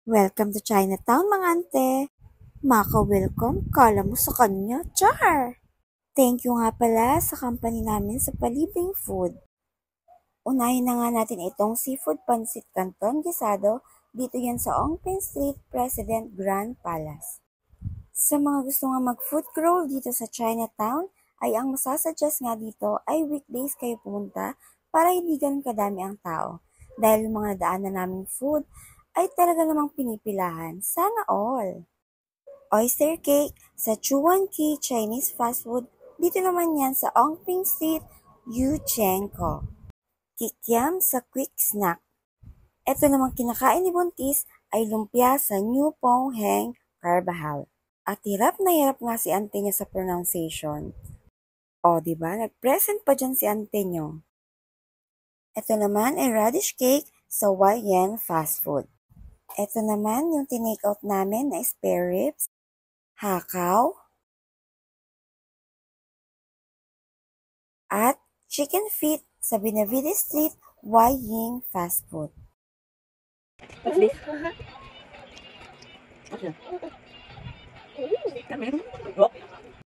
Welcome to Chinatown, mga ante. Maka-welcome, kala mo sa kanya, char! Thank you nga pala sa company namin sa palibreng food. Unahin na nga natin itong seafood pancit canton gisado, dito yan sa Ongpin Street, President Grand Palace. Sa mga gusto nga mag-food crawl dito sa Chinatown, ay ang masasuggest nga dito ay weekdays kayo pumunta para hindi ganun kadami ang tao. Dahil yung mga daanan naming food ay talaga namang pinipilahan. Sana all! Oyster cake sa Chuan Ki Chinese fast food, dito naman yan sa Ongping Street, Yuchenko. Kikiam sa quick snack. Ito namang kinakain ni Buntis ay lumpia sa New Pong Heng Carbajal. At hirap na hirap nga si ante niya sa pronunciation. O, diba? Nag-present pa dyan si ante nyo. Ito naman ay radish cake sa YN Fast Food. Ito naman yung tinake out namin na spare ribs, hakaw, at chicken feet sa Benavides Street YN Fast Food. What's this? What's this?